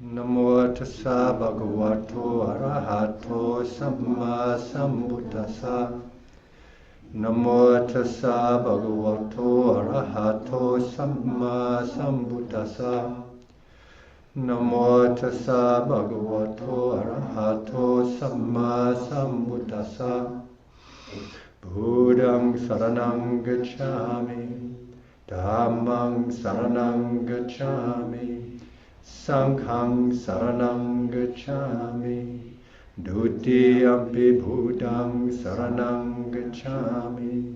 Namo tassa bhagavato arahato samma sambuddhassa. Namo tassa bhagavato arahato samma sambuddhassa. Namo tassa bhagavato arahato samma sambuddhassa. Buddhang saranang gacchami, Dhammang saranang gacchami, Sanghang saranang gacchami, Dutiyampi Buddhang saranang gacchami,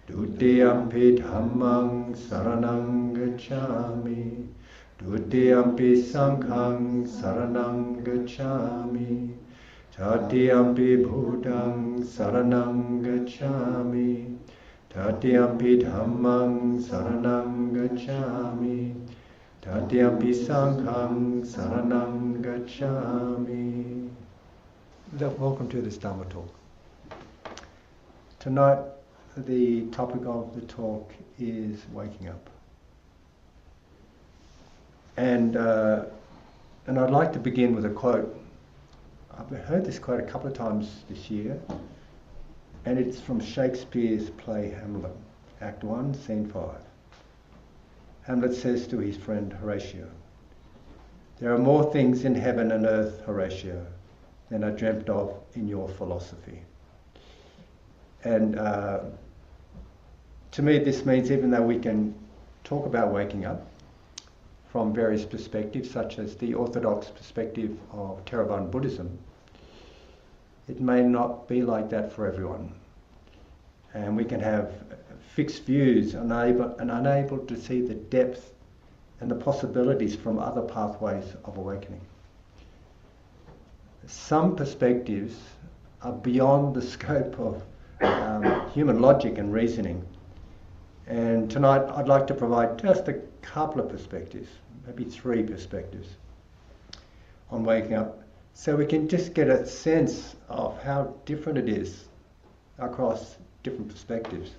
Dutiyampi Dhammang saranang gacchami, Dutiyampi Sanghang saranang gacchami, Tatiyampi Buddhang saranang gacchami, Tatiyampi Dhammang saranang gacchami, Tatiyampi Sanghang saranang gacchami. Welcome to this Dhamma talk. Tonight the topic of the talk is waking up. And I'd like to begin with a quote. I've heard this quote a couple of times this year, and it's from Shakespeare's play Hamlet, Act 1, Scene 5. Hamlet says to his friend Horatio, "There are more things in heaven and earth, Horatio, than are dreamt of in your philosophy." And to me this means even though we can talk about waking up from various perspectives, such as the orthodox perspective of Theravada Buddhism, it may not be like that for everyone. And we can have fixed views and unable to see the depth and the possibilities from other pathways of awakening. Some perspectives are beyond the scope of human logic and reasoning. And tonight I'd like to provide just a couple of perspectives, maybe 3 perspectives on waking up, so we can just get a sense of how different it is across different perspectives.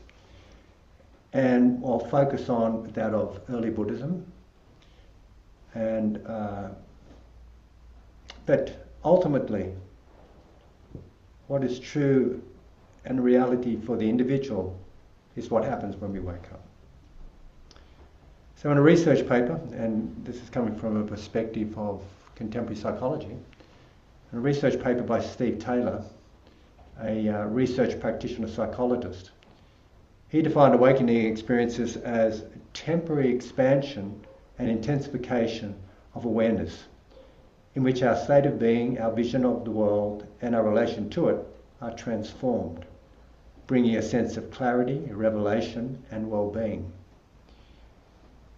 And I'll focus on that of early Buddhism, and but ultimately what is true and reality for the individual is what happens when we wake up. So in a research paper, and this is coming from a perspective of contemporary psychology, in a research paper by Steve Taylor, a research practitioner psychologist, he defined awakening experiences as temporary expansion and intensification of awareness, in which our state of being, our vision of the world, and our relation to it are transformed, bringing a sense of clarity, revelation, and well-being.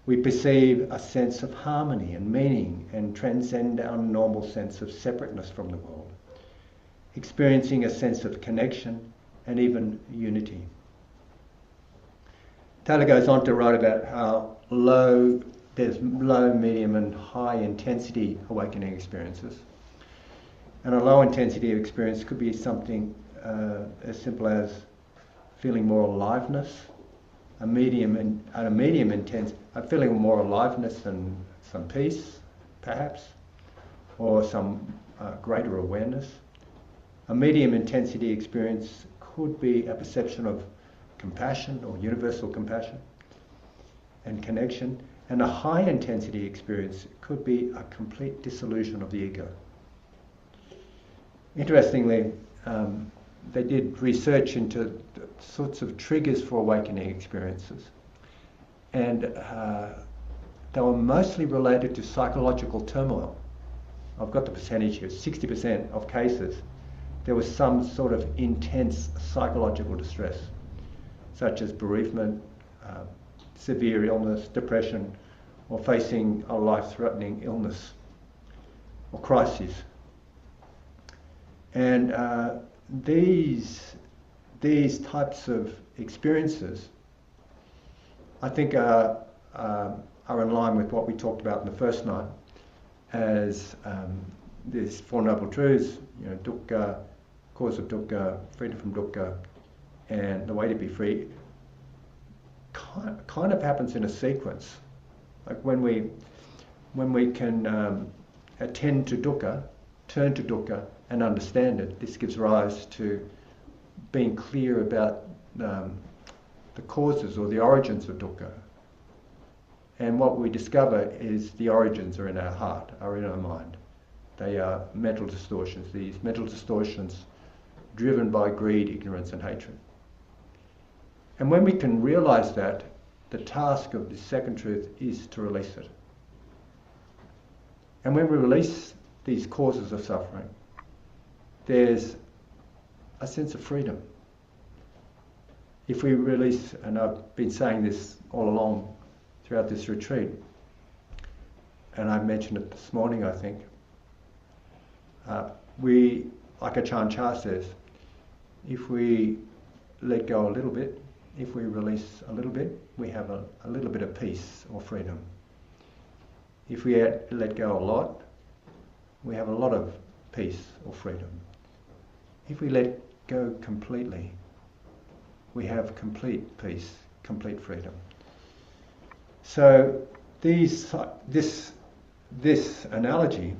We perceive a sense of harmony and meaning and transcend our normal sense of separateness from the world, experiencing a sense of connection and even unity. Taylor goes on to write about how there's low, medium and high intensity awakening experiences. And a low intensity experience could be something as simple as feeling more aliveness, a feeling more aliveness and some peace, perhaps, or some greater awareness. A medium intensity experience could be a perception of compassion or universal compassion and connection. And a high intensity experience could be a complete dissolution of the ego. Interestingly, they did research into the sorts of triggers for awakening experiences, and they were mostly related to psychological turmoil. I've got the percentage here, 60% of cases there was some sort of intense psychological distress, such as bereavement, severe illness, depression, or facing a life-threatening illness or crisis. And these types of experiences, I think, are in line with what we talked about in the first night, as these 4 Noble Truths, dukkha, cause of dukkha, freedom from dukkha, and the way to be free, kind of happens in a sequence. Like when we can attend to dukkha, turn to dukkha and understand it, this gives rise to being clear about the causes or the origins of dukkha. And what we discover is the origins are in our heart, are in our mind. They are mental distortions, these mental distortions driven by greed, ignorance and hatred. And when we can realize that, the task of the second truth is to release it. And when we release these causes of suffering, there's a sense of freedom. If we release, and I've been saying this all along throughout this retreat, and I mentioned it this morning, I think, we, like Ajahn Chah says, if we let go a little bit, if we release a little bit, we have a little bit of peace or freedom. If we let go a lot, we have a lot of peace or freedom. If we let go completely, we have complete peace, complete freedom. So this analogy,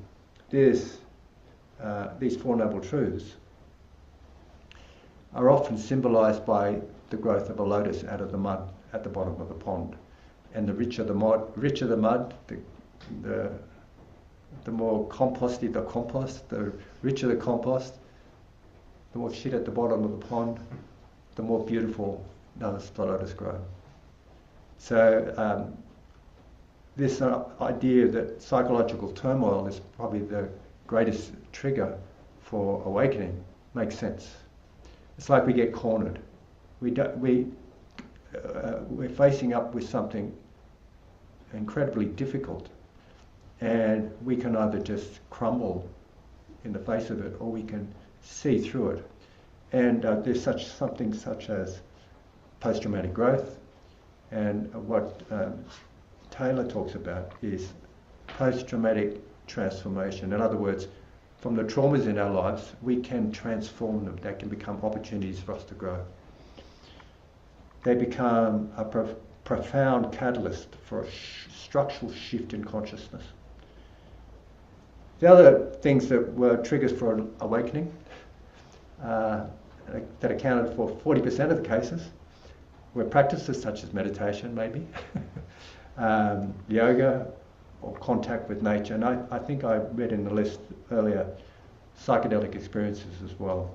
these Four Noble Truths, are often symbolized by the growth of a lotus out of the mud at the bottom of the pond. And the richer the mud, the more composty the compost, the richer the compost, the more shit at the bottom of the pond, the more beautiful does the lotus grow. So this idea that psychological turmoil is probably the greatest trigger for awakening makes sense. It's like we get cornered. We're facing up with something incredibly difficult, and we can either just crumble in the face of it, or we can see through it. And there's something such as post-traumatic growth, and what Taylor talks about is post-traumatic transformation. In other words, from the traumas in our lives, we can transform them. They can become opportunities for us to grow. They become a profound catalyst for a structural shift in consciousness. The other things that were triggers for awakening that accounted for 40% of the cases were practices such as meditation, maybe, yoga, or contact with nature. And I think I read in the list earlier psychedelic experiences as well.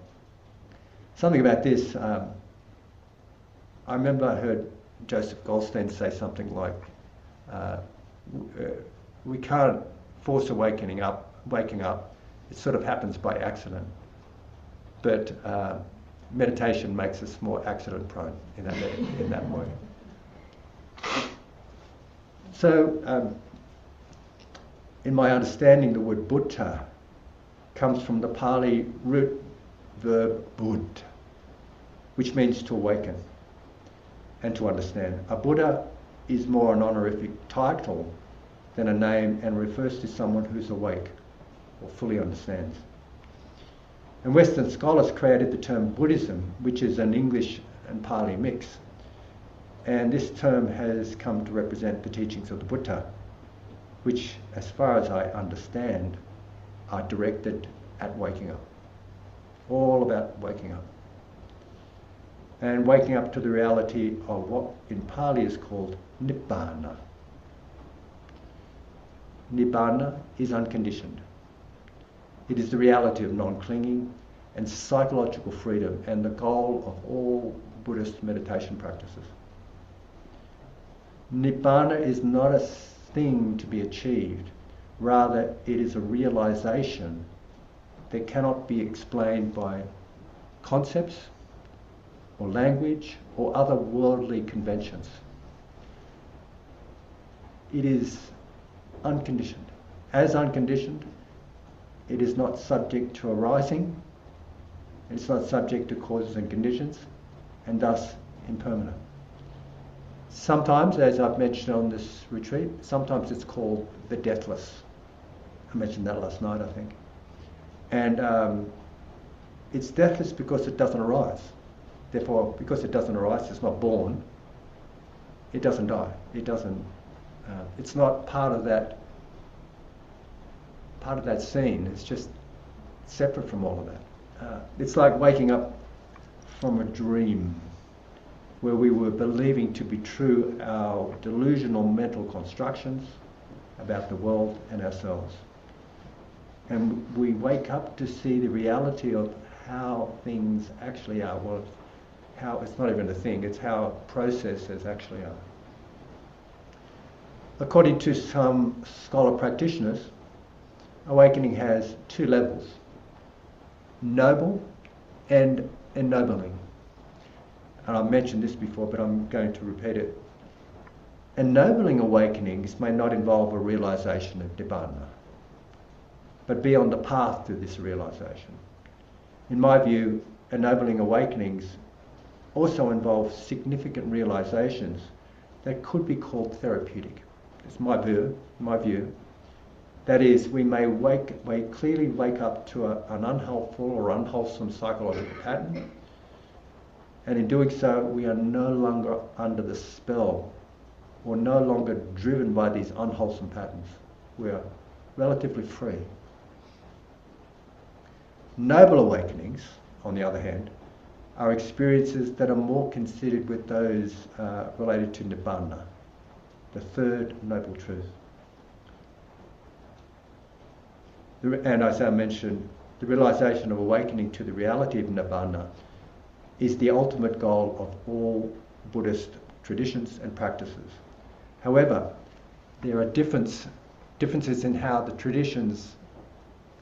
Something about this, I remember I heard Joseph Goldstein say something like, we can't force waking up, it sort of happens by accident. But meditation makes us more accident prone in that way. So, in my understanding, the word Buddha comes from the Pali root verb bud, which means to awaken and to understand. A Buddha is more an honorific title than a name, and refers to someone who's awake or fully understands. And Western scholars created the term Buddhism, which is an English and Pali mix. And this term has come to represent the teachings of the Buddha, which, as far as I understand, are directed at waking up. All about waking up. And waking up to the reality of what in Pali is called Nibbana. Nibbana is unconditioned. It is the reality of non-clinging and psychological freedom, and the goal of all Buddhist meditation practices. Nibbana is not a thing to be achieved. Rather, it is a realization that cannot be explained by concepts or language or other worldly conventions. It is unconditioned. As unconditioned, it is not subject to arising, it's not subject to causes and conditions, and thus impermanent. Sometimes, as I've mentioned on this retreat, sometimes it's called the deathless. I mentioned that last night, I think. And it's deathless because it doesn't arise. Therefore, because it doesn't arise, it's not born, it doesn't die. It doesn't, it's not part of that part of that scene. It's just separate from all of that. It's like waking up from a dream where we were believing to be true our delusional mental constructions about the world and ourselves. And we wake up to see the reality of how things actually are. Well, how it's not even a thing, it's how processes actually are. According to some scholar practitioners, awakening has two levels: noble and ennobling. And I've mentioned this before, but I'm going to repeat it. Ennobling awakenings may not involve a realization of Nibbana, but be on the path to this realization. In my view, ennobling awakenings also involve significant realizations that could be called therapeutic. It's my view. That is, we may clearly wake up to an unhelpful or unwholesome psychological pattern, and in doing so, we are no longer under the spell or no longer driven by these unwholesome patterns. We are relatively free. Noble awakenings, on the other hand, are experiences that are more considered with those related to Nibbana, the third noble truth. And as I mentioned, the realization of awakening to the reality of Nibbana is the ultimate goal of all Buddhist traditions and practices. However, there are differences in how the traditions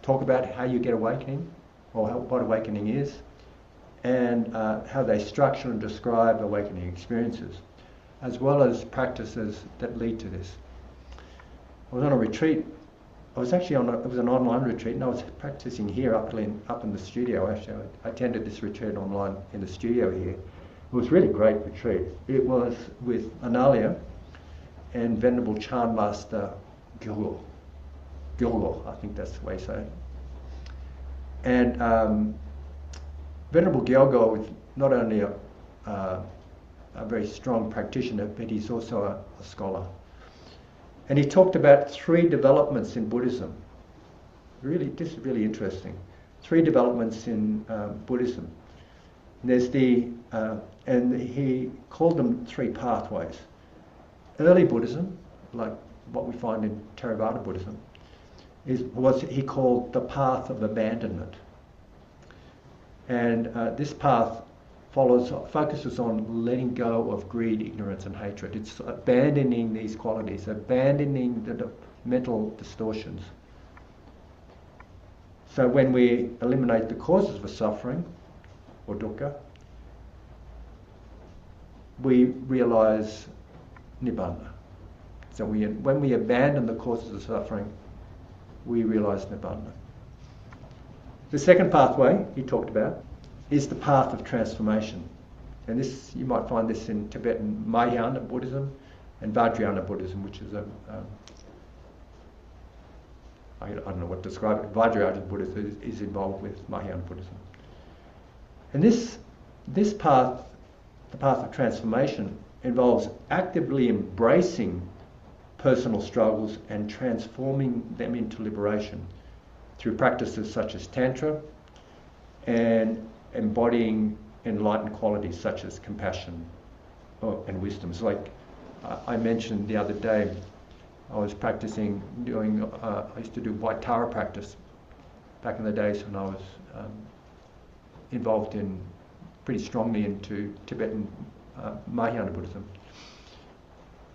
talk about how you get awakening, or what awakening is, and how they structure and describe awakening experiences, as well as practices that lead to this. I was on a retreat. It was an online retreat, and I was practicing here up in the studio. Actually, I attended this retreat online in the studio here. It was a really great retreat. It was with Analia and Venerable Chan Master Gyalgo. I think that's the way you say it. And Venerable Gyalgo is not only a very strong practitioner, but he's also a scholar. And he talked about three developments in Buddhism. This is really interesting. Three developments in Buddhism. There's and he called them three pathways. Early Buddhism, like what we find in Theravada Buddhism, was he called the path of abandonment. And this path focuses on letting go of greed, ignorance and hatred. It's abandoning these qualities, abandoning the mental distortions. So when we eliminate the causes of suffering, or dukkha, we realize Nibbana. So when we abandon the causes of suffering, we realize Nibbana. The second pathway he talked about is the path of transformation. And this, you might find this in Tibetan Mahayana Buddhism and Vajrayana Buddhism, which is I don't know what to describe it. Vajrayana Buddhism is involved with Mahayana Buddhism. And this path, the path of transformation, involves actively embracing personal struggles and transforming them into liberation through practices such as Tantra and embodying enlightened qualities such as compassion and wisdom. It's like I mentioned the other day, I was practicing I used to do White Tara practice back in the days when I was involved pretty strongly into Tibetan Mahayana Buddhism.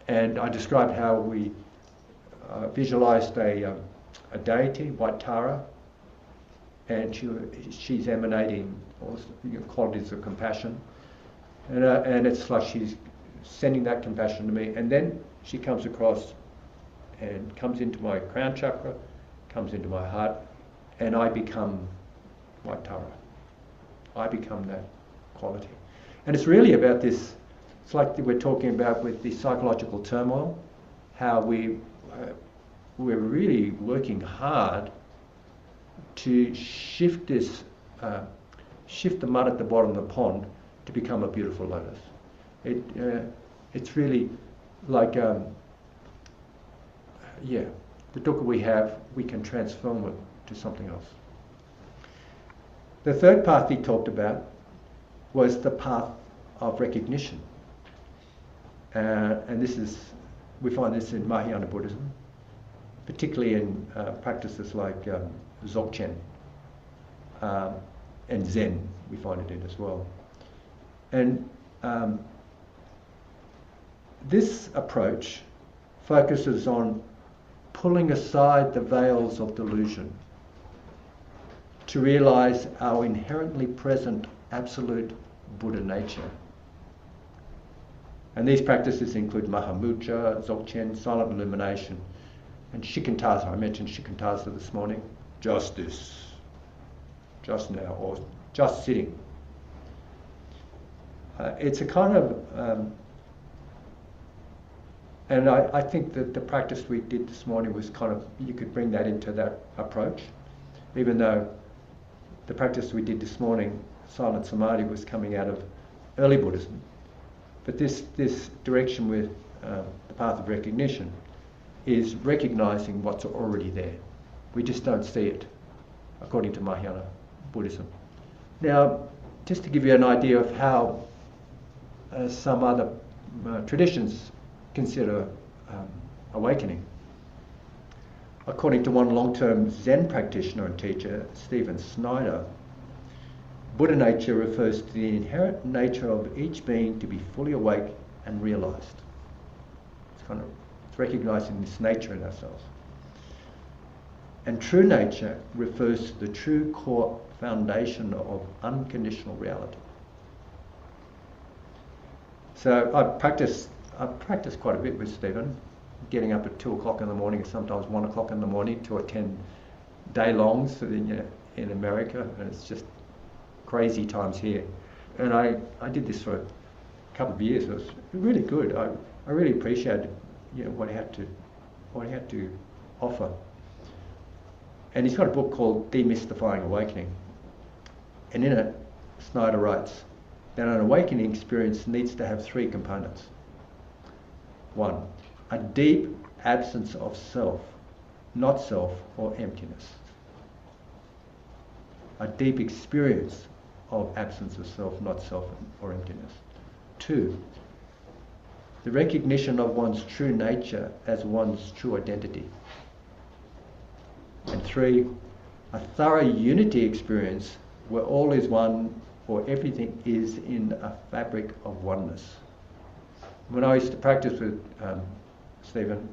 And I described how we visualized a deity, White Tara, and she's emanating all qualities of compassion, and it's like she's sending that compassion to me, and then she comes across and comes into my crown chakra, comes into my heart, and I become White Tara. I become that quality. And it's really about this, it's like we're talking about with the psychological turmoil, how we're really working hard to shift the mud at the bottom of the pond to become a beautiful lotus. It's really like, the dukkha we have, we can transform it to something else. The third path he talked about was the path of recognition. And we find this in Mahayana Buddhism, particularly in practices like Dzogchen and Zen, we find it in as well. And this approach focuses on pulling aside the veils of delusion to realize our inherently present absolute Buddha nature. And these practices include Mahamudra, Dzogchen, silent illumination, and Shikantaza. I mentioned Shikantaza this morning. Just this, just now, or just sitting. It's a kind of, and I think that the practice we did this morning was kind of, you could bring that into that approach, even though the practice we did this morning, silent samadhi, was coming out of early Buddhism. But this direction with the path of recognition is recognizing what's already there. We just don't see it, according to Mahayana Buddhism. Now, just to give you an idea of how some other traditions consider awakening. According to one long-term Zen practitioner and teacher, Stephen Snyder, Buddha nature refers to the inherent nature of each being to be fully awake and realized. It's recognizing this nature in ourselves. And true nature refers to the true core foundation of unconditional reality. So I've practiced quite a bit with Stephen, getting up at 2 o'clock in the morning, or sometimes 1 o'clock in the morning to attend day-longs in America, and it's just crazy times here. And I did this for a couple of years. It was really good. I really appreciated what he had to offer. And he's got a book called Demystifying Awakening. And in it, Snyder writes that an awakening experience needs to have 3 components. 1, a deep absence of self, not self or emptiness. A deep experience of absence of self, not self or emptiness. 2, the recognition of one's true nature as one's true identity. And 3, a thorough unity experience where all is one, or everything is in a fabric of oneness. When I used to practice with Stephen,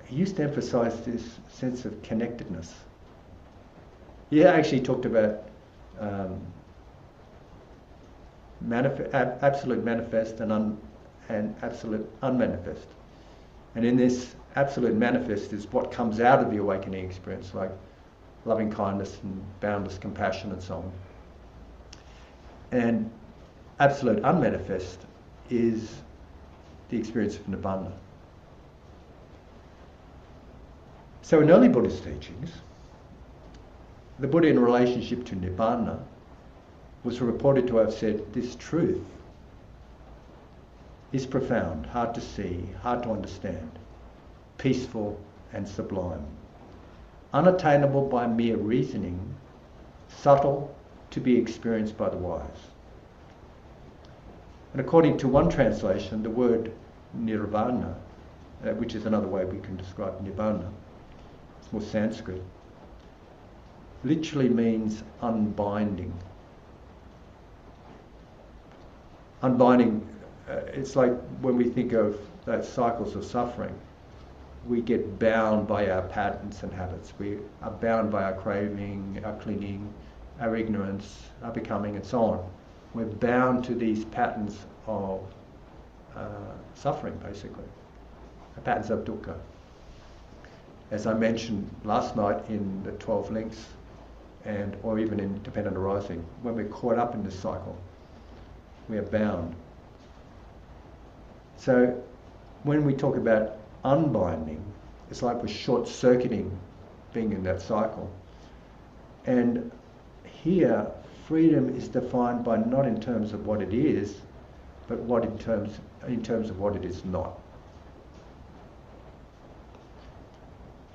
he used to emphasize this sense of connectedness. He actually talked about absolute manifest and absolute unmanifest. And in this absolute manifest is what comes out of the awakening experience, like loving kindness and boundless compassion and so on. And absolute unmanifest is the experience of nibbana. So in early Buddhist teachings, the Buddha in relationship to nibbana was reported to have said, this truth is profound, hard to see, hard to understand, peaceful and sublime, unattainable by mere reasoning, subtle to be experienced by the wise. And according to one translation, the word nirvana, which is another way we can describe nibbana, it's more Sanskrit, literally means unbinding. Unbinding, it's like when we think of those cycles of suffering, we get bound by our patterns and habits. We are bound by our craving, our clinging, our ignorance, our becoming, and so on. We're bound to these patterns of suffering, basically, the patterns of dukkha. As I mentioned last night in the 12 links, or even in dependent arising, when we're caught up in this cycle, we are bound. So when we talk about unbinding, it's like we're short-circuiting being in that cycle. And here, freedom is defined by not in terms of what it is, but what in terms of what it is not.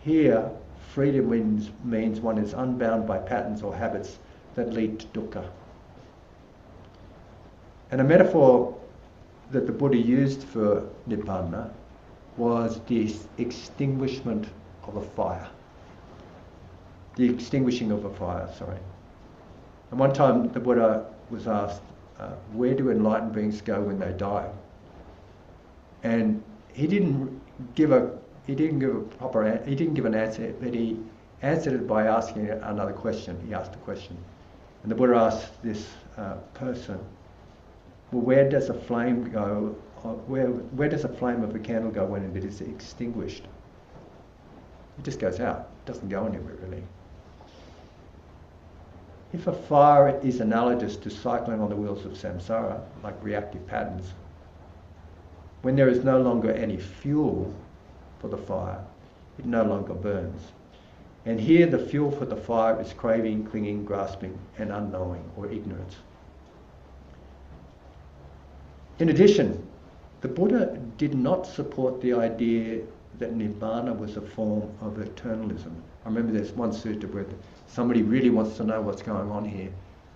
Here, freedom means one is unbound by patterns or habits that lead to dukkha. And a metaphor that the Buddha used for Nibbana was the extinguishment of a fire. The extinguishing of a fire, sorry. And one time the Buddha was asked, where do enlightened beings go when they die? And he didn't give an answer, but he answered it by asking another question. He asked a question. And the Buddha asked this person, well, where does a flame go? Where does a flame of a candle go when it is extinguished? It just goes out. It doesn't go anywhere, really. If a fire is analogous to cycling on the wheels of samsara, like reactive patterns, when there is no longer any fuel for the fire, it no longer burns. And here the fuel for the fire is craving, clinging, grasping, and unknowing or ignorance. In addition, the Buddha did not support the idea that Nibbana was a form of eternalism. I remember there's one sutta where somebody really wants to know what's going on here,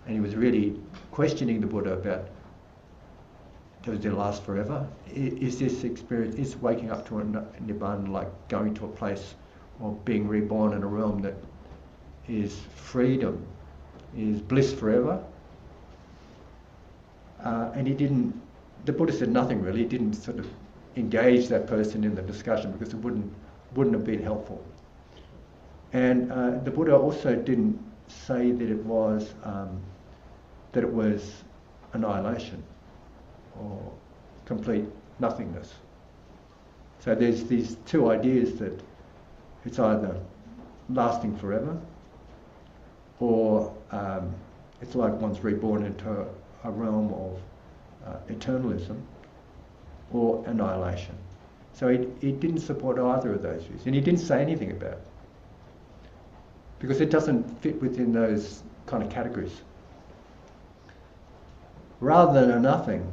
and he was really questioning the Buddha about, does it last forever? Is this experience, is waking up to a Nibbana like going to a place or being reborn in a realm that is freedom, is bliss forever? And the Buddha said nothing really. He didn't sort of engage that person in the discussion because it wouldn't have been helpful. And the Buddha also didn't say that it was annihilation or complete nothingness. So there's these two ideas that it's either lasting forever or it's like one's reborn into a realm of eternalism or annihilation. So he didn't support either of those views, and he didn't say anything about it because it doesn't fit within those kind of categories. Rather than a nothing,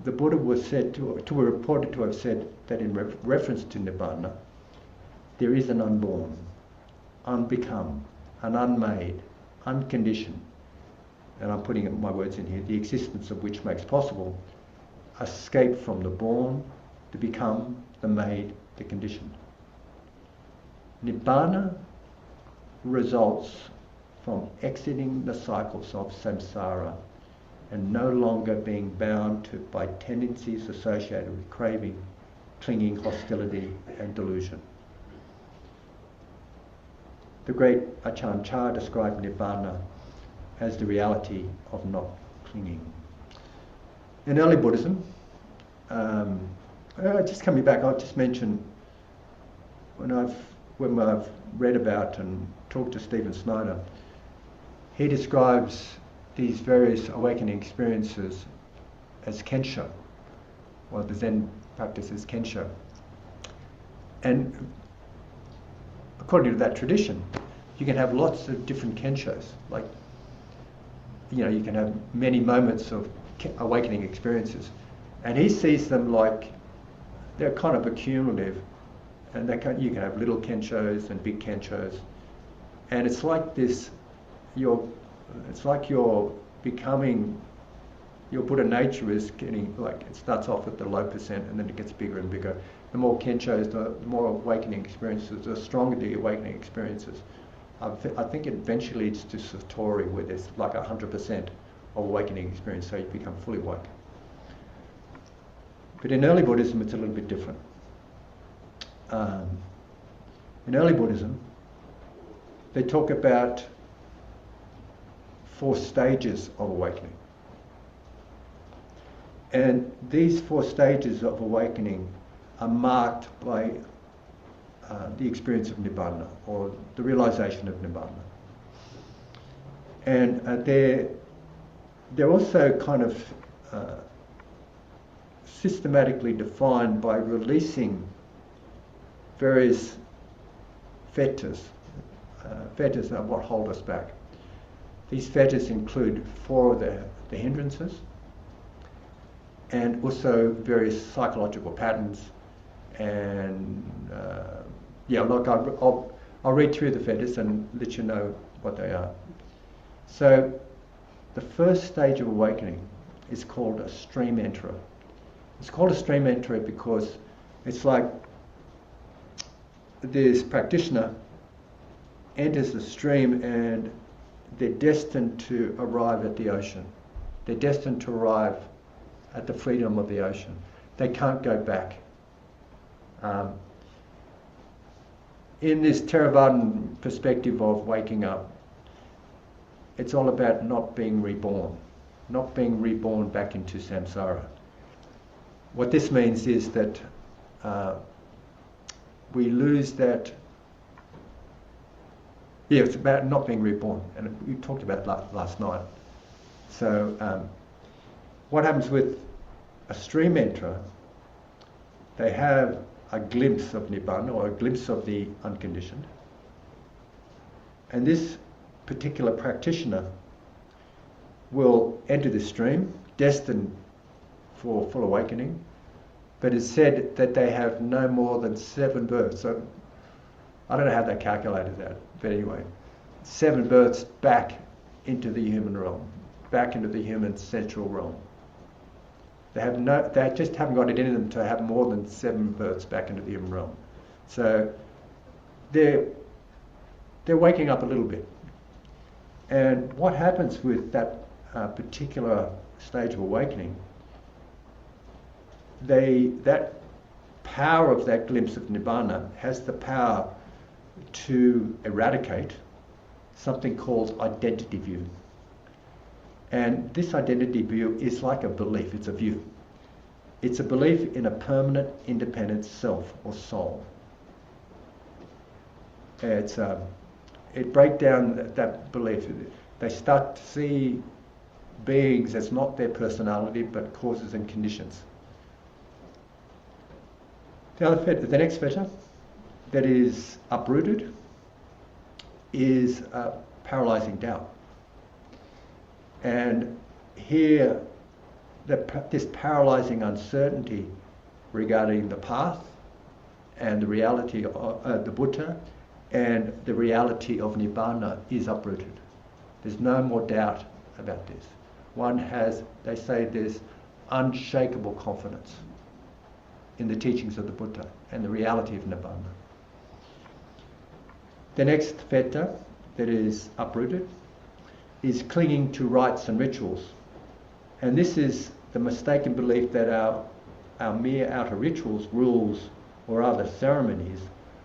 the Buddha was said reported to have said that in reference to Nibbana, there is an unborn, unbecome, an unmade, unconditioned, and I'm putting my words in here, the existence of which makes possible escape from the born, the become, the made, the conditioned. Nibbana results from exiting the cycles of samsara and no longer being bound by tendencies associated with craving, clinging, hostility, and delusion. The great Ajahn Chah described Nibbana as the reality of not clinging. In early Buddhism, just coming back, I'll just mention when I've read about and talked to Stephen Snyder, he describes these various awakening experiences as kensho, or the Zen practice as kensho. And according to that tradition, you can have lots of different kenshos. Like, you can have many moments of awakening experiences. And he sees them like they're kind of accumulative, and you can have little kenshos and big kenshos. And it's like this, it's like you're becoming, your Buddha nature is getting, like, it starts off at the low percent and then it gets bigger and bigger. The more kenshos, the more awakening experiences, the stronger the awakening experiences. I think it eventually leads to Satori, where there's like 100% of awakening experience, so you become fully awake. But in early Buddhism, it's a little bit different. In early Buddhism, they talk about 4 stages of awakening. And these 4 stages of awakening are marked by the experience of Nibbana, or the realization of Nibbana. And they're also kind of systematically defined by releasing various fetters. Fetters are what hold us back. These fetters include 4 of the hindrances, and also various psychological patterns and Yeah, look, I'll read through the fetters and let you know what they are. So, the first stage of awakening is called a stream enterer. It's called a stream enterer because it's like this practitioner enters the stream and they're destined to arrive at the ocean. They're destined to arrive at the freedom of the ocean. They can't go back. In this Theravada perspective of waking up, it's all about not being reborn back into samsara. What this means is that we lose that. Yeah, it's about not being reborn, and we talked about that last night. So, what happens with a stream enterer? They have a glimpse of Nibbana, or a glimpse of the unconditioned, and this particular practitioner will enter the stream, destined for full awakening, but it's said that they have no more than 7 births. So I don't know how they calculated that, but anyway, 7 births back into the human realm, back into the human central realm. They just haven't got it in them to have more than 7 births back into the human realm. So they're waking up a little bit. And what happens with that particular stage of awakening, that power of that glimpse of Nibbana has the power to eradicate something called identity view. And this identity view is like a belief, it's a view. It's a belief in a permanent, independent self or soul. It breaks down that belief. They start to see beings as not their personality, but causes and conditions. The next fetter that is uprooted is paralyzing doubt. And here, this paralyzing uncertainty regarding the path and the reality of the Buddha and the reality of Nibbana is uprooted. There's no more doubt about this. They say there's unshakable confidence in the teachings of the Buddha and the reality of Nibbana. The next fetter that is uprooted is clinging to rites and rituals. And this is the mistaken belief that our mere outer rituals, rules, or other ceremonies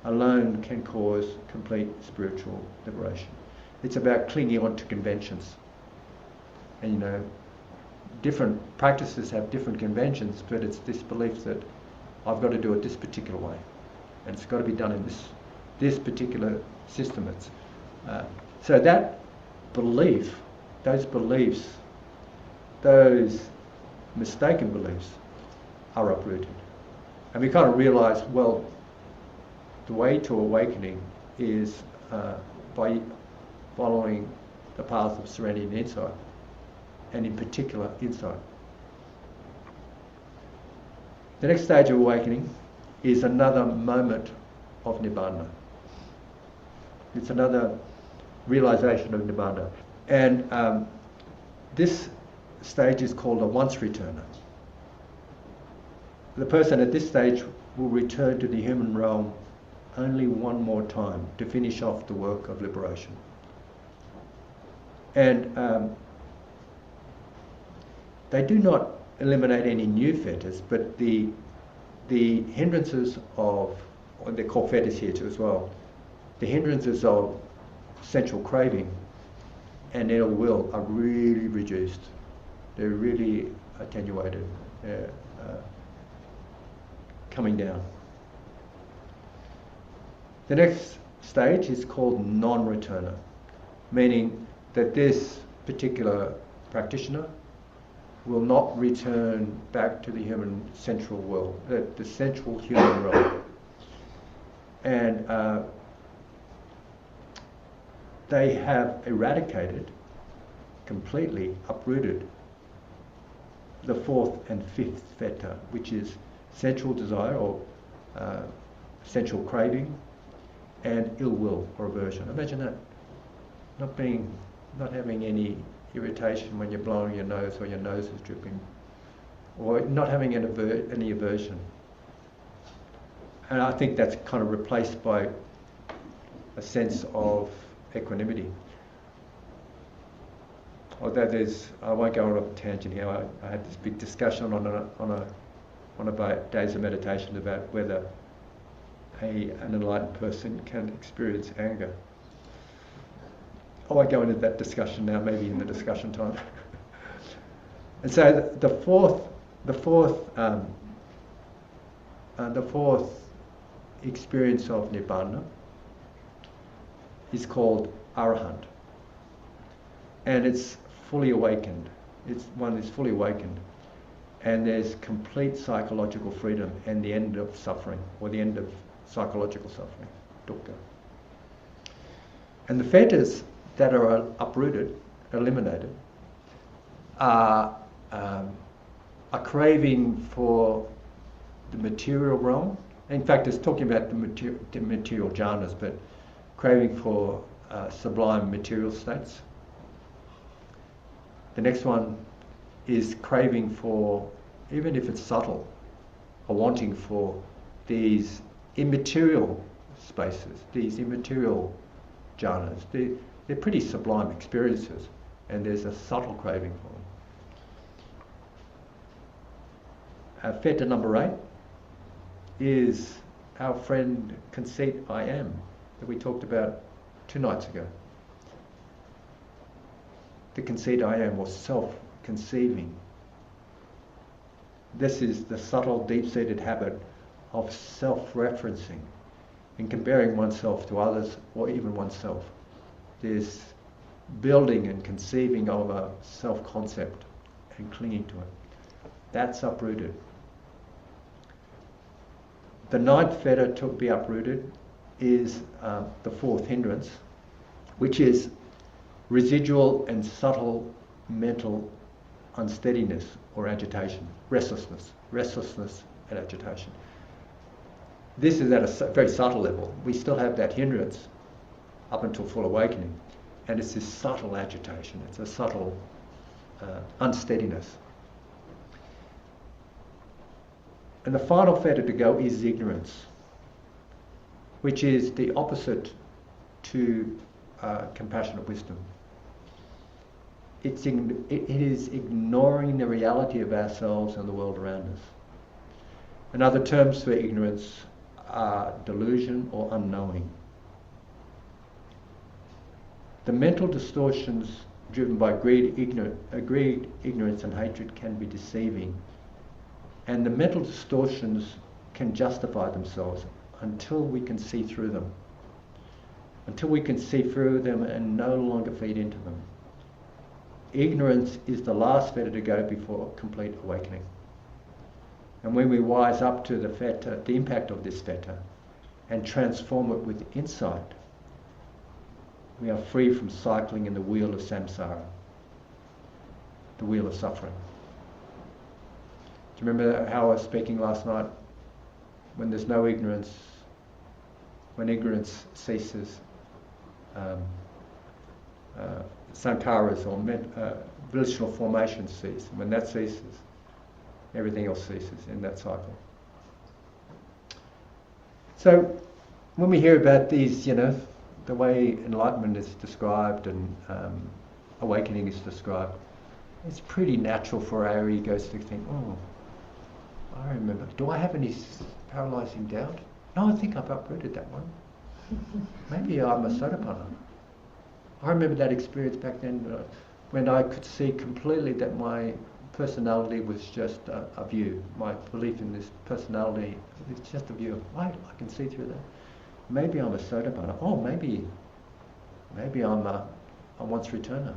alone can cause complete spiritual liberation. It's about clinging on to conventions. And different practices have different conventions, but it's this belief that I've got to do it this particular way, and it's got to be done in this particular system. So that belief, those mistaken beliefs are uprooted. And we kind of realise, well, the way to awakening is by following the path of serenity and insight, and in particular, insight. The next stage of awakening is another moment of Nibbana. It's another realization of Nibbana. And this stage is called a once returner. The person at this stage will return to the human realm only one more time to finish off the work of liberation. And they do not eliminate any new fetters, but the hindrances of, or they're called fetters here too as well, the hindrances of sensual craving and ill will are really reduced. They're really attenuated. They're coming down. The next stage is called non-returner, meaning that this particular practitioner will not return back to the human central world, the central human realm. And they have eradicated, completely uprooted, the 4th and 5th fetter, which is sensual desire or sensual craving and ill will or aversion. Imagine that. Not having any irritation when you're blowing your nose or your nose is dripping, or not having any aversion. And I think that's kind of replaced by a sense of equanimity. Although I won't go on a tangent here. I had this big discussion on a days of meditation about whether an enlightened person can experience anger. I won't go into that discussion now. Maybe in the discussion time. And so the fourth experience of Nibbana is called Arahant, and it's fully awakened. One is fully awakened, and there's complete psychological freedom and the end of suffering, or the end of psychological suffering, dukkha. And the fetters that are uprooted, eliminated, are craving for the material realm. In fact, it's talking about the material jhanas, but craving for sublime material states. The next one is craving for, even if it's subtle, a wanting for these immaterial spaces, these immaterial jhanas. They're pretty sublime experiences, and there's a subtle craving for them. Fetter number 8 is our friend conceit, I am, that we talked about 2 nights ago. The conceit I am, or self-conceiving. This is the subtle, deep-seated habit of self-referencing and comparing oneself to others or even oneself. There's building and conceiving of a self-concept and clinging to it. That's uprooted. The 9th fetter to be uprooted is the 4th hindrance, which is residual and subtle mental unsteadiness or agitation, restlessness and agitation. This is at a very subtle level. We still have that hindrance up until full awakening, and it's this subtle agitation, it's a subtle unsteadiness. And the final fetter to go is ignorance, which is the opposite to compassionate wisdom. It is ignoring the reality of ourselves and the world around us. And other terms for ignorance are delusion or unknowing. The mental distortions driven by greed, ignorance and hatred can be deceiving. And the mental distortions can justify themselves until we can see through them. Until we can see through them and no longer feed into them. Ignorance is the last fetter to go before complete awakening. And when we wise up to the fetter, the impact of this fetter, and transform it with insight, we are free from cycling in the wheel of samsara, the wheel of suffering. Do you remember how I was speaking last night? When there's no ignorance, when ignorance ceases, sankharas or volitional formations cease. When that ceases, everything else ceases in that cycle. So when we hear about these, the way enlightenment is described and awakening is described, it's pretty natural for our egos to think, oh, I remember. Do I have any paralyzing doubt? No, I think I've uprooted that one. Maybe I'm a Sotapanna. I remember that experience back then when I could see completely that my personality was just a view. My belief in this personality is just a view. I can see through that. Maybe I'm a Sotapanna. Oh, maybe I'm a once returner.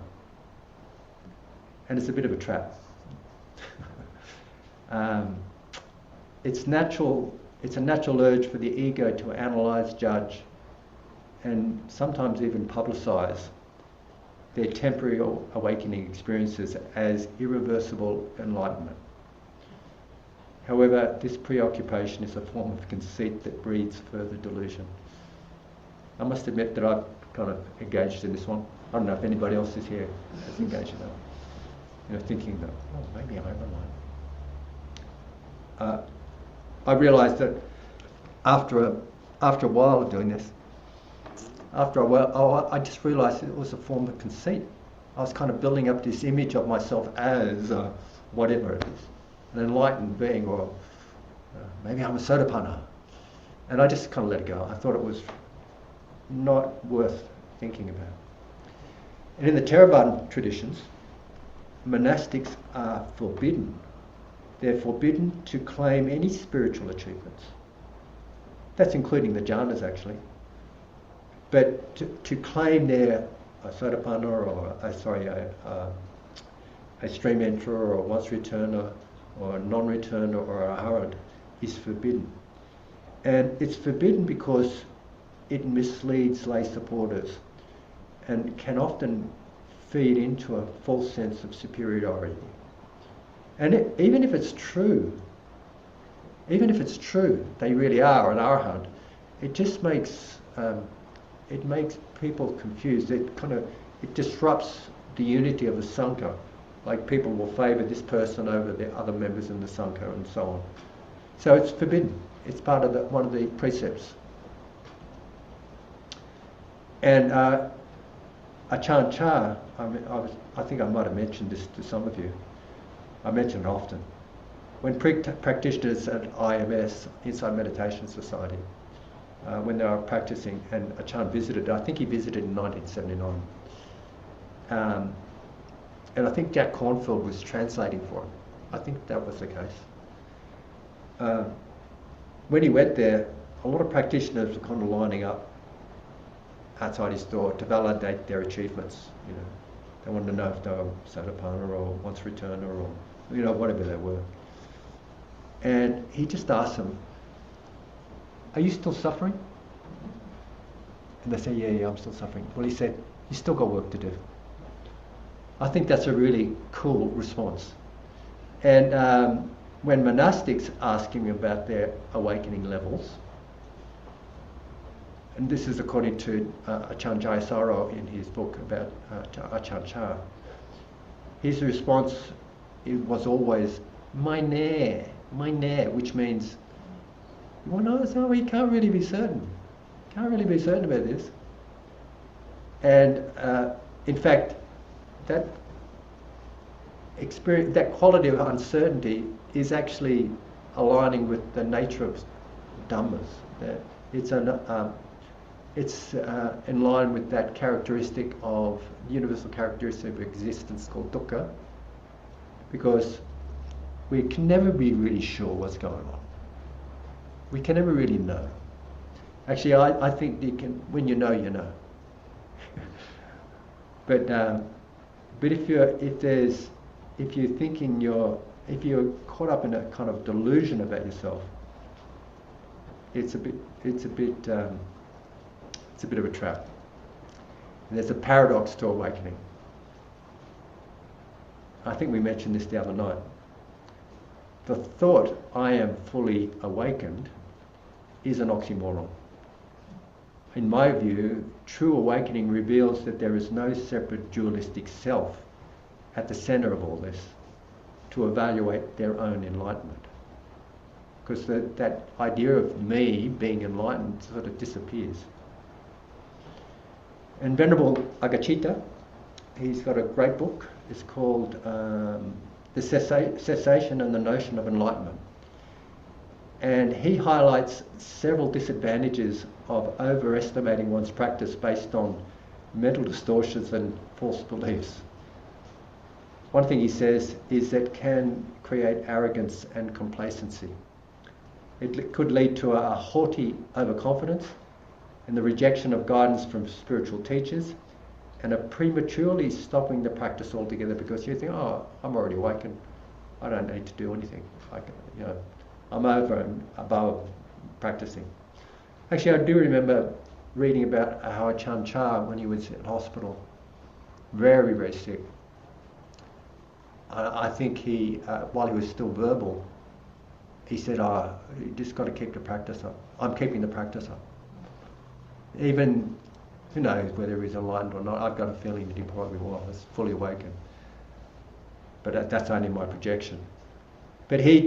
And it's a bit of a trap. It's a natural urge for the ego to analyse, judge, and sometimes even publicise their temporary awakening experiences as irreversible enlightenment. However, this preoccupation is a form of conceit that breeds further delusion. I must admit that I've kind of engaged in this one. I don't know if anybody else is here has engaged in that. You know, thinking that, oh, maybe I'm enlightened. I realised that after a while of doing this, I just realised it was a form of conceit. I was kind of building up this image of myself as whatever it is, an enlightened being, or maybe I'm a Sotapanna. And I just kind of let it go. I thought it was not worth thinking about. And in the Theravada traditions, monastics are forbidden. They're forbidden to claim any spiritual achievements. That's including the jhanas, actually. But to claim they're a Sotapanna or a stream enterer or once returner or a non-returner or a arahant is forbidden. And it's forbidden because it misleads lay supporters and can often feed into a false sense of superiority. And even if it's true, they really are an arahant, it just makes people confused. It disrupts the unity of the sangha. Like people will favour this person over the other members in the sangha and so on. So it's forbidden. It's part of one of the precepts. And Ajahn Chah, I think I might have mentioned this to some of you. I mention it often. When practitioners at IMS, Insight Meditation Society, when they were practicing, and Ajahn visited, I think he visited in 1979. And I think Jack Cornfield was translating for him. I think that was the case. When he went there, a lot of practitioners were kind of lining up outside his door to validate their achievements. You know, they wanted to know if they were Sotapanna or once returner or, you know, whatever they were. And he just asked them, "Are you still suffering?" And they say, yeah, I'm still suffering. Well, he said, "You still got work to do." I think that's a really cool response. And when monastics ask him about their awakening levels, and this is according to Ajahn Jayasaro in his book about Ajahn Chah, his response was always, "My nair," which means, well, no, so you can't really be certain. Can't really be certain about this. And in fact, that experience, that quality of uncertainty is actually aligning with the nature of Dhammas. It's in line with that characteristic of, universal characteristic of existence called dukkha, because we can never be really sure what's going on. We can never really know. Actually, I think you can, when you know, you know. But if you're caught up in a kind of delusion about yourself, it's a bit of a trap. And there's a paradox to awakening. I think we mentioned this the other night. The thought, "I am fully awakened," is an oxymoron. In my view, true awakening reveals that there is no separate dualistic self at the centre of all this to evaluate their own enlightenment. Because that idea of me being enlightened sort of disappears. And Venerable Agachita, he's got a great book. It's called The Cessation and the Notion of Enlightenment. And he highlights several disadvantages of overestimating one's practice based on mental distortions and false beliefs. One thing he says is that can create arrogance and complacency. It could lead to a haughty overconfidence and the rejection of guidance from spiritual teachers, and a prematurely stopping the practice altogether because you think, "Oh, I'm already awakened. I don't need to do anything. I'm over and above practicing." Actually, I do remember reading about how Ajahn Chah, when he was in hospital, very, very sick. I think he, while he was still verbal, he said, "You just got to keep the practice up. I'm keeping the practice up." Even, who knows whether he's enlightened or not. I've got a feeling that he probably was fully awakened. But that's only my projection. But he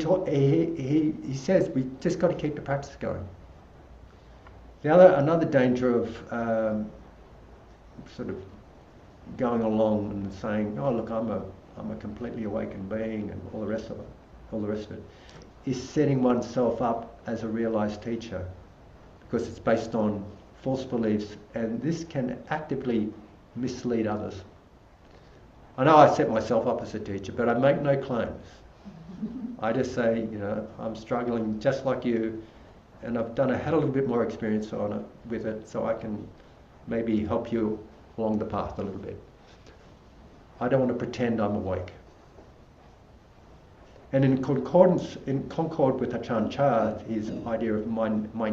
says we just got to keep the practice going. Another danger of sort of going along and saying, "Oh, look, I'm a completely awakened being," and all the rest of it, is setting oneself up as a realized teacher, because it's based on false beliefs, and this can actively mislead others. I know I set myself up as a teacher, but I make no claims. I just say, I'm struggling just like you, and I've done had a little bit more experience with it, so I can maybe help you along the path a little bit. I don't want to pretend I'm awake. And in concord with Ajahn Chah, his idea of my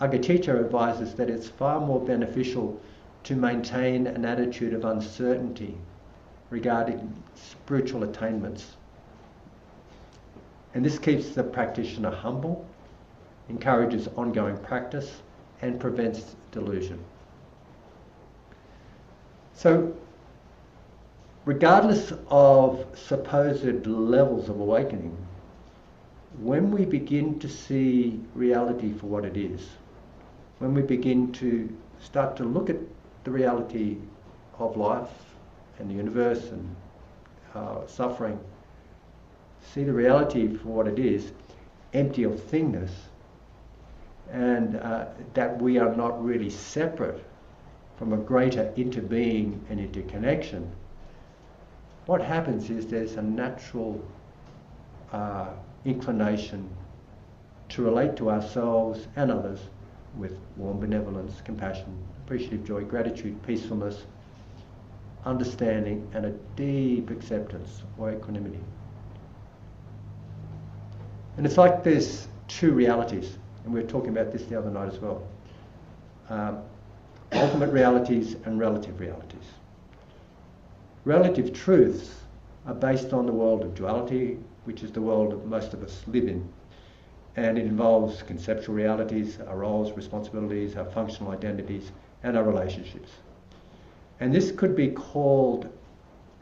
Aga teacher advises that it's far more beneficial to maintain an attitude of uncertainty regarding spiritual attainments. And this keeps the practitioner humble, encourages ongoing practice, and prevents delusion. So, regardless of supposed levels of awakening, when we begin to see reality for what it is, when we begin to start to look at the reality of life and the universe and suffering, see the reality for what it is, empty of thingness, and that we are not really separate from a greater interbeing and interconnection, what happens is there's a natural inclination to relate to ourselves and others with warm benevolence, compassion, appreciative joy, gratitude, peacefulness, understanding, and a deep acceptance or equanimity. And it's like there's two realities, and we were talking about this the other night as well. Ultimate realities and relative realities. Relative truths are based on the world of duality, which is the world that most of us live in. And it involves conceptual realities, our roles, responsibilities, our functional identities, and our relationships. And this could be called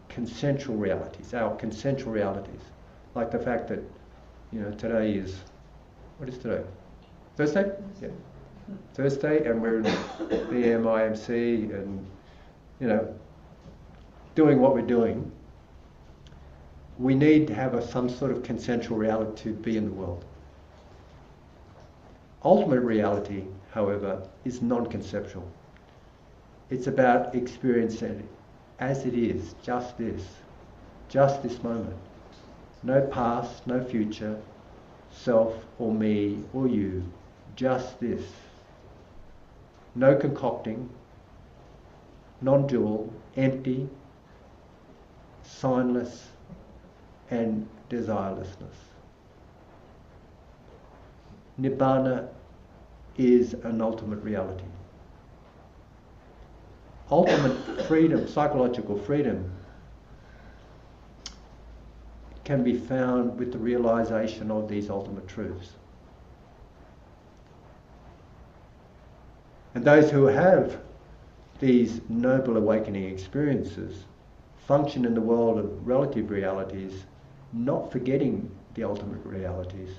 consensual realities, our consensual realities. Like the fact that, today is, what is today? Thursday? Yeah. Thursday, and we're in BMIMC and, doing what we're doing. We need to have some sort of consensual reality to be in the world. Ultimate reality, however, is non-conceptual. It's about experiencing it as it is, just this moment. No past, no future, self or me or you, just this. No concocting, non-dual, empty, signless, and desirelessness. Nibbana is an ultimate reality. Ultimate freedom, psychological freedom, can be found with the realization of these ultimate truths. And those who have these noble awakening experiences function in the world of relative realities, not forgetting the ultimate realities.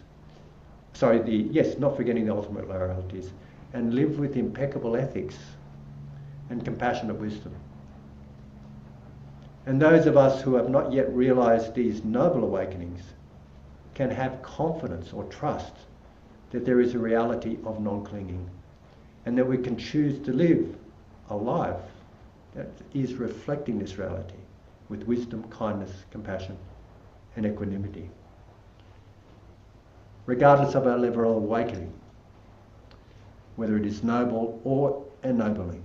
Not forgetting the ultimate realities, and live with impeccable ethics and compassionate wisdom. And those of us who have not yet realized these noble awakenings can have confidence or trust that there is a reality of non-clinging, and that we can choose to live a life that is reflecting this reality with wisdom, kindness, compassion, and equanimity, regardless of our level of awakening, whether it is noble or ennobling.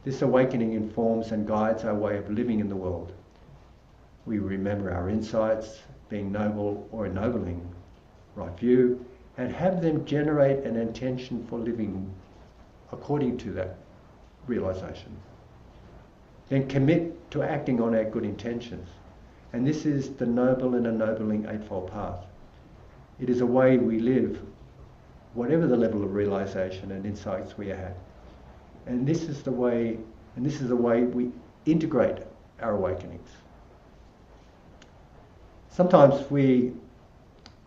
This awakening informs and guides our way of living in the world. We remember our insights, being noble or ennobling, right view, and have them generate an intention for living according to that realization. Then commit to acting on our good intentions. And this is the noble and ennobling Eightfold Path. It is a way we live whatever the level of realization and insights we had. And this is the way we integrate our awakenings. Sometimes we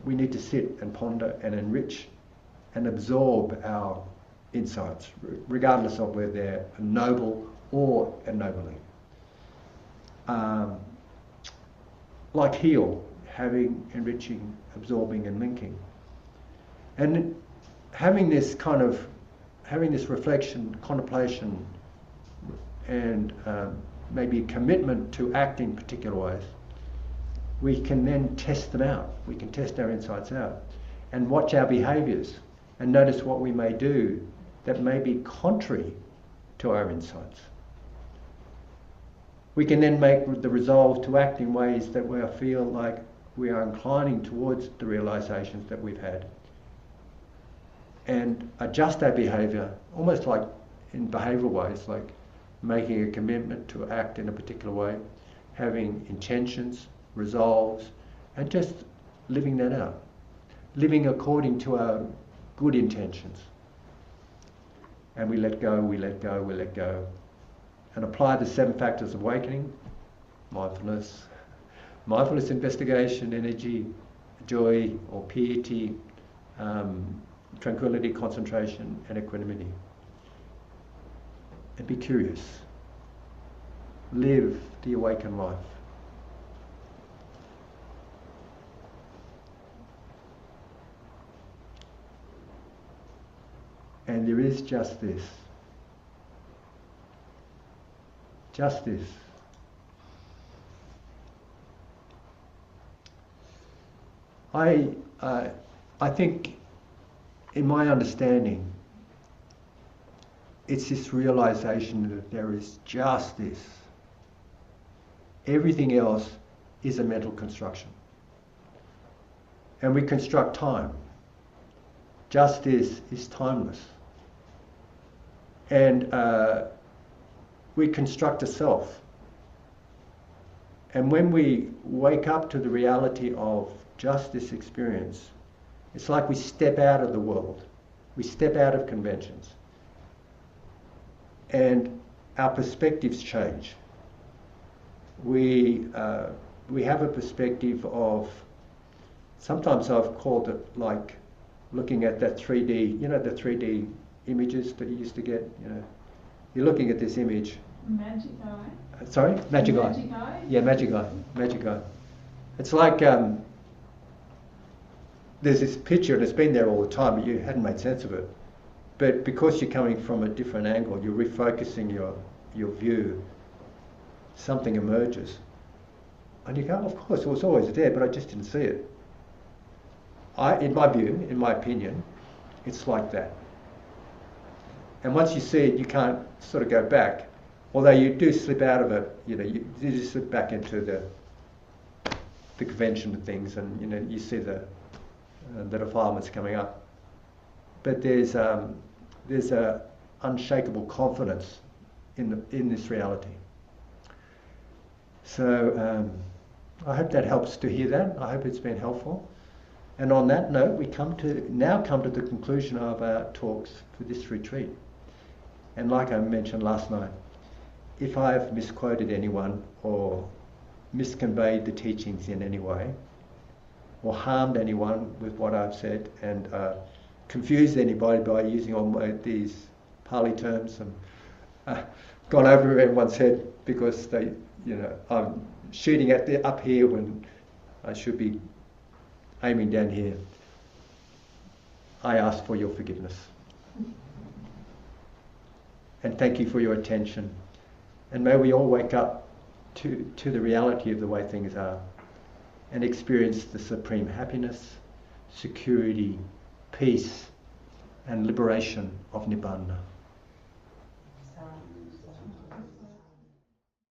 need to sit and ponder and enrich and absorb our insights, regardless of whether they're noble or ennobling. Like heal, having, enriching, absorbing and linking. And having this reflection, contemplation, and maybe a commitment to act in particular ways, we can then test them out. We can test our insights out and watch our behaviours and notice what we may do that may be contrary to our insights. We can then make the resolve to act in ways that we feel like we are inclining towards the realizations that we've had, and adjust our behaviour, almost like in behavioural ways, like making a commitment to act in a particular way, having intentions, resolves, and just living that out. Living according to our good intentions. And we let go, we let go, we let go. And apply the 7 factors of awakening: mindfulness, mindfulness investigation, energy, joy or piety, tranquility, concentration, and equanimity. And be curious. Live the awakened life. And there is just this. Just this. I think, in my understanding, it's this realization that there is just this. Everything else is a mental construction. And we construct time. Just this is timeless. And we construct a self. And when we wake up to the reality of just this experience, it's like we step out of the world. We step out of conventions. And our perspectives change. We have a perspective of, sometimes I've called it like looking at that 3D, the 3D images that you used to get, You're looking at this image. Magic eye. Sorry? Magic eye. Magic eye? Yeah, magic eye. Magic eye. It's like there's this picture and it's been there all the time, but you hadn't made sense of it. But because you're coming from a different angle, you're refocusing your view, something emerges. And you go, of course, it was always there, but I just didn't see it. In my view, in my opinion, it's like that. And once you see it, you can't sort of go back. Although you do slip out of it, you just slip back into the convention of things, and you see the defilements coming up. But there's a unshakable confidence in this reality. So I hope that helps to hear that. I hope it's been helpful. And on that note, we come to the conclusion of our talks for this retreat. And like I mentioned last night, if I've misquoted anyone or misconveyed the teachings in any way, or harmed anyone with what I've said, and confused anybody by using all these Pali terms and gone over everyone's head because I'm shooting at up here when I should be aiming down here, I ask for your forgiveness. And thank you for your attention. And may we all wake up to the reality of the way things are and experience the supreme happiness, security, peace, and liberation of Nibbana.